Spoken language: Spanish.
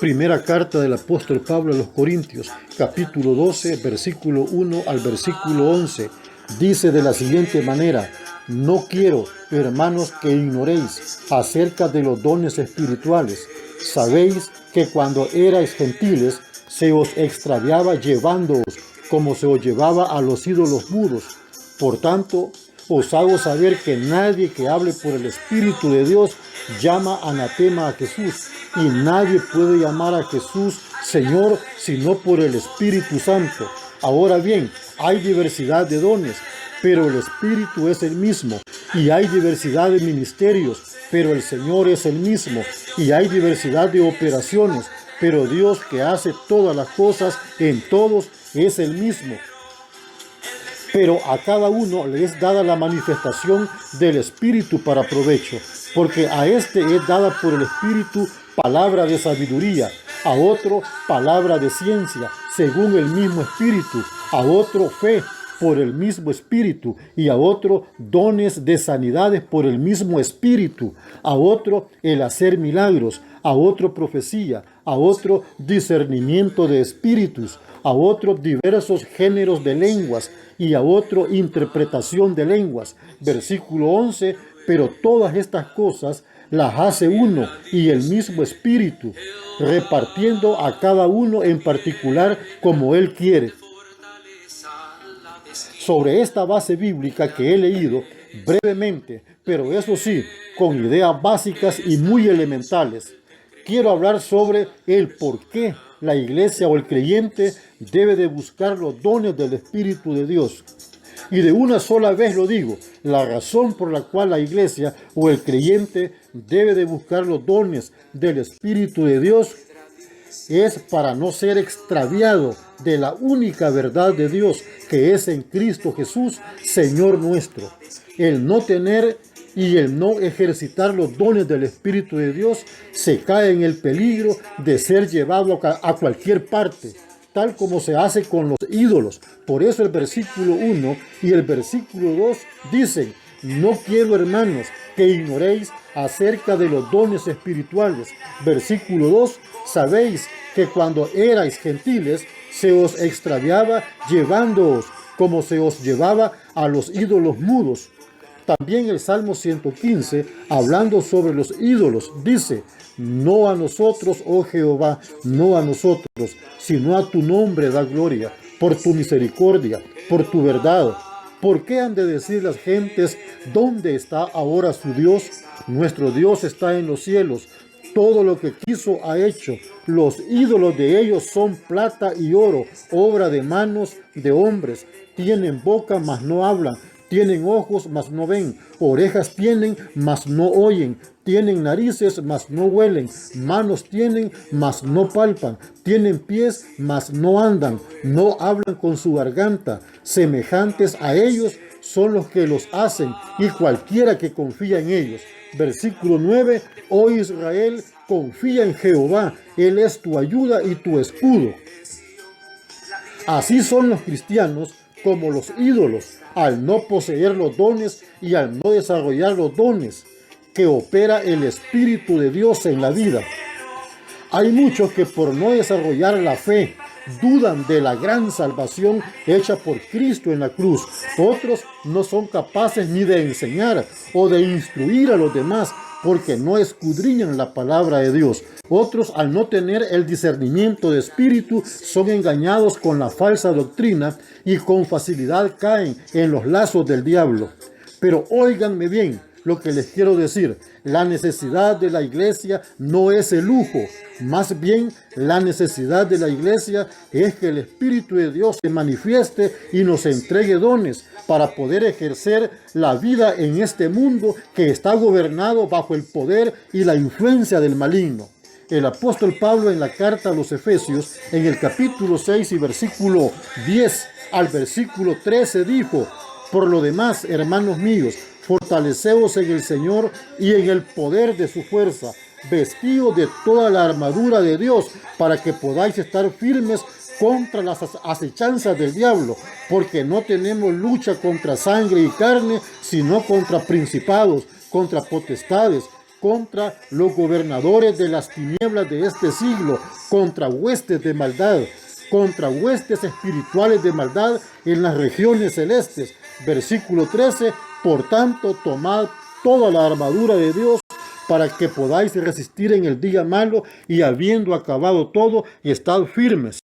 Primera carta del apóstol Pablo a los Corintios, capítulo 12, versículo 1 al versículo 11. Dice de la siguiente manera: no quiero, hermanos, que ignoréis acerca de los dones espirituales. Sabéis que cuando erais gentiles, se os extraviaba llevándoos, como se os llevaba a los ídolos mudos. Por tanto, os hago saber que nadie que hable por el Espíritu de Dios llama anatema a Jesús, y nadie puede llamar a Jesús Señor sino por el Espíritu Santo. Ahora bien, hay diversidad de dones, pero el Espíritu es el mismo, y hay diversidad de ministerios, pero el Señor es el mismo, y hay diversidad de operaciones, pero Dios que hace todas las cosas en todos es el mismo. Pero a cada uno le es dada la manifestación del Espíritu para provecho, porque a este es dada por el Espíritu palabra de sabiduría, a otro palabra de ciencia, según el mismo Espíritu, a otro fe por el mismo Espíritu, y a otro dones de sanidades por el mismo Espíritu, a otro el hacer milagros, a otro profecía, a otro discernimiento de espíritus, a otro diversos géneros de lenguas, y a otro interpretación de lenguas. Versículo 11, pero todas estas cosas las hace uno y el mismo Espíritu, repartiendo a cada uno en particular como Él quiere. Sobre esta base bíblica que he leído brevemente, pero eso sí, con ideas básicas y muy elementales, quiero hablar sobre el por qué la iglesia o el creyente debe de buscar los dones del Espíritu de Dios. Y de una sola vez lo digo, la razón por la cual la iglesia o el creyente debe de buscar los dones del Espíritu de Dios es para no ser extraviado de la única verdad de Dios, que es en Cristo Jesús, Señor nuestro. El no tener y el no ejercitar los dones del Espíritu de Dios se cae en el peligro de ser llevado a cualquier parte, tal como se hace con los ídolos. Por eso el versículo 1 y el versículo 2 dicen: no quiero, hermanos, que ignoréis acerca de los dones espirituales. Versículo 2, sabéis que cuando erais gentiles, se os extraviaba llevándoos, como se os llevaba a los ídolos mudos. También el Salmo 115, hablando sobre los ídolos, dice: no a nosotros, oh Jehová, no a nosotros, sino a tu nombre da gloria, por tu misericordia, por tu verdad. ¿Por qué han de decir las gentes, ¿dónde está ahora su Dios? Nuestro Dios está en los cielos. Todo lo que quiso ha hecho. Los ídolos de ellos son plata y oro, obra de manos de hombres. Tienen boca, mas no hablan. Tienen ojos, mas no ven. Orejas tienen, mas no oyen. Tienen narices, mas no huelen. Manos tienen, mas no palpan. Tienen pies, mas no andan. No hablan con su garganta. Semejantes a ellos son los que los hacen, y cualquiera que confía en ellos. Versículo 9, oh Israel, confía en Jehová. Él es tu ayuda y tu escudo. Así son los cristianos como los ídolos, al no poseer los dones y al no desarrollar los dones que opera el Espíritu de Dios en la vida. Hay muchos que por no desarrollar la fe dudan de la gran salvación hecha por Cristo en la cruz. Otros no son capaces ni de enseñar o de instruir a los demás porque no escudriñan la palabra de Dios. Otros, al no tener el discernimiento de espíritu, son engañados con la falsa doctrina y con facilidad caen en los lazos del diablo. Pero óiganme bien lo que les quiero decir. La necesidad de la iglesia no es el lujo. Más bien, la necesidad de la iglesia es que el Espíritu de Dios se manifieste y nos entregue dones para poder ejercer la vida en este mundo que está gobernado bajo el poder y la influencia del maligno. El apóstol Pablo en la carta a los Efesios, en el capítulo 6 y versículo 10 al versículo 13 dijo: por lo demás, hermanos míos, fortaleceos en el Señor y en el poder de su fuerza, vestidos de toda la armadura de Dios, para que podáis estar firmes contra las acechanzas del diablo, porque no tenemos lucha contra sangre y carne, sino contra principados, contra potestades, contra los gobernadores de las tinieblas de este siglo, contra huestes de maldad, contra huestes espirituales de maldad en las regiones celestes. Versículo 13, por tanto, tomad toda la armadura de Dios para que podáis resistir en el día malo y habiendo acabado todo, estad firmes.